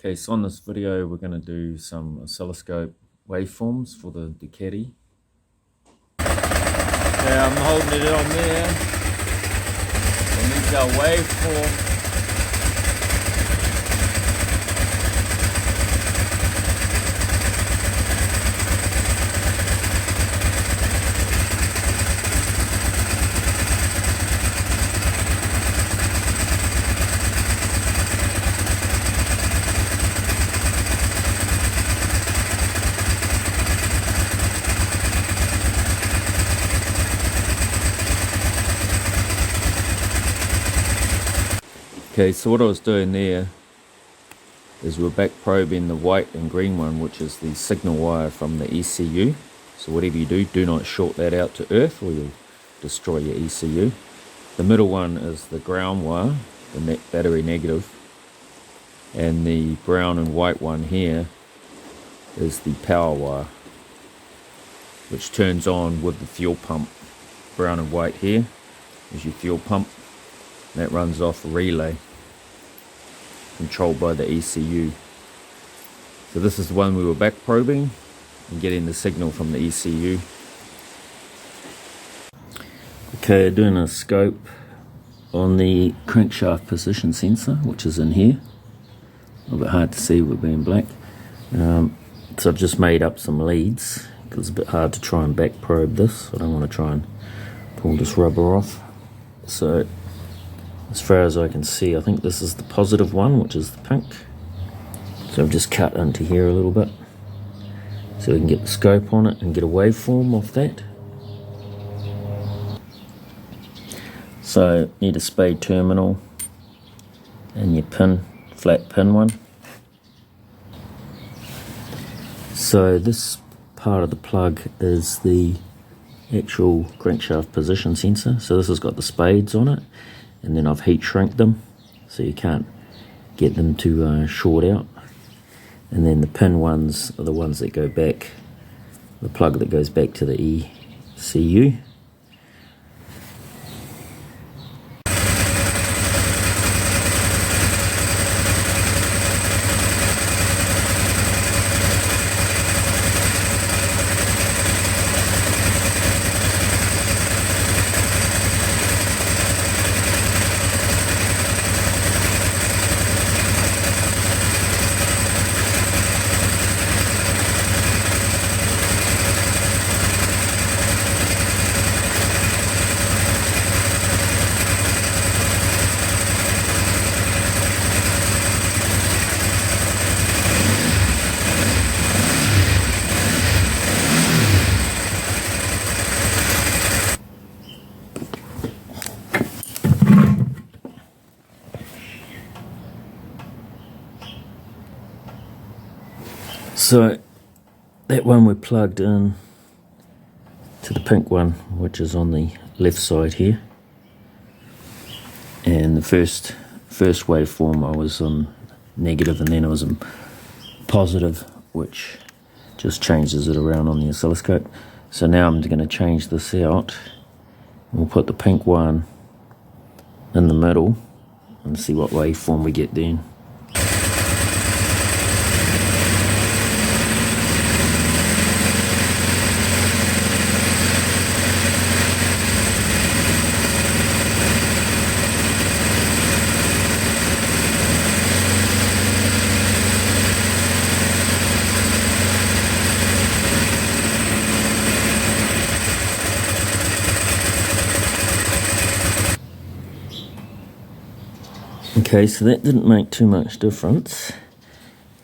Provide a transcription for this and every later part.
Okay, so on this video we're going to do some oscilloscope waveforms for the Ducati. Okay, I'm holding it on there. And these are waveform. Okay, so what I was doing there is we're back probing the white and green one, which is the signal wire from the ECU. So whatever you do not short that out to earth or you'll destroy your ECU. The middle one is the ground wire, the battery negative, and the brown and white one here is the power wire, which turns on with the fuel pump. Brown and white here is your fuel pump. That runs off a relay controlled by the ECU. So this is the one we were back probing and getting the signal from the ECU. Okay, doing a scope on the crankshaft position sensor, which is in here. A little bit hard to see with being black. So I've just made up some leads because it's a bit hard to try and back probe this. I don't want to try and pull this rubber off. So as far as I can see, I think this is the positive one, which is the pink. So I've just cut into here a little bit so we can get the scope on it and get a waveform off that. So need a spade terminal and your pin, flat pin one. So this part of the plug is the actual crankshaft position sensor. So this has got the spades on it. And then I've heat shrunk them so you can't get them to short out. And then the pin ones are the ones that go back, the plug that goes back to the ECU. So that one we plugged in to the pink one, which is on the left side here. And the first waveform I was on negative, and then I was on positive, which just changes it around on the oscilloscope. So now I'm going to change this out. We'll put the pink one in the middle and see what waveform we get then. Okay, so that didn't make too much difference.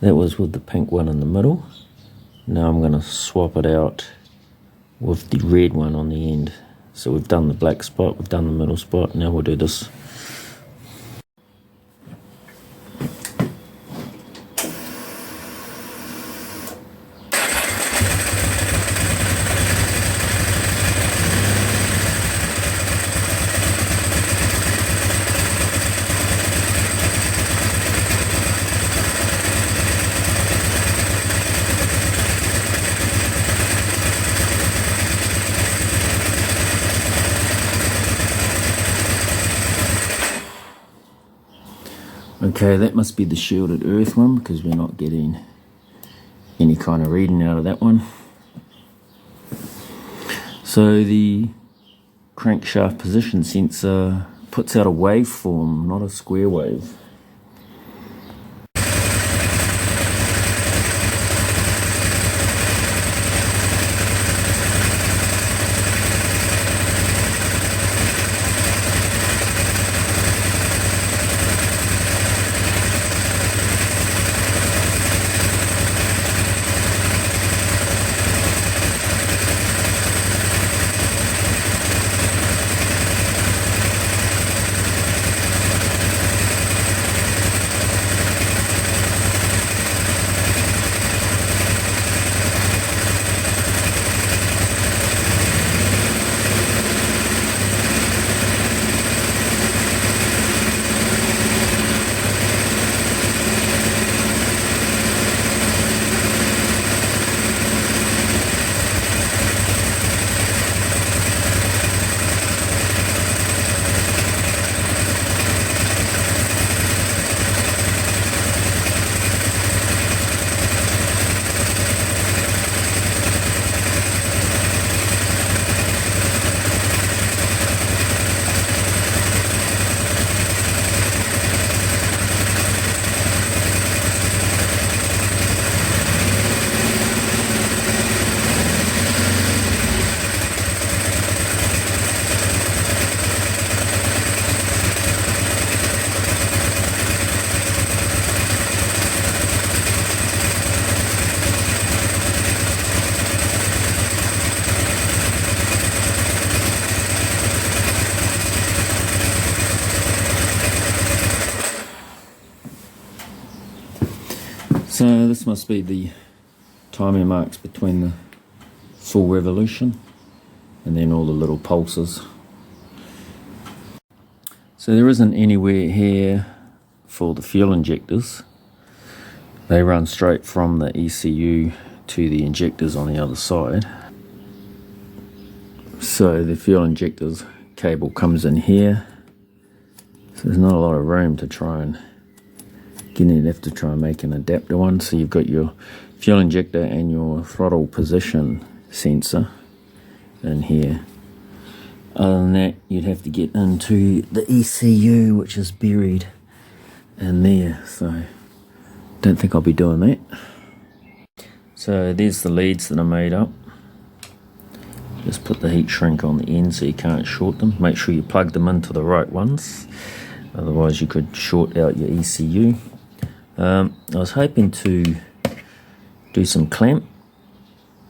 That was with the pink one in the middle. Now I'm going to swap it out with the red one on the end. So we've done the black spot, we've done the middle spot, now we'll do this. Okay, that must be the shielded earth one because we're not getting any kind of reading out of that one. So the crankshaft position sensor puts out a waveform, not a square wave. So this must be the timing marks between the full revolution and then all the little pulses. So there isn't anywhere here for the fuel injectors. They run straight from the ECU to the injectors on the other side. So the fuel injectors cable comes in here. So there's not a lot of room to try and you'd have to try and make an adapter one. So you've got your fuel injector and your throttle position sensor in here. Other than that, you'd have to get into the ECU, which is buried in there. So don't think I'll be doing that. So there's the leads that are made up. Just put the heat shrink on the end so you can't short them. Make sure you plug them into the right ones, otherwise you could short out your ECU. I was hoping to do some clamp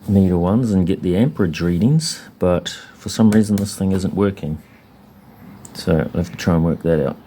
meter ones and get the amperage readings, but for some reason this thing isn't working. So I'll have to try and work that out.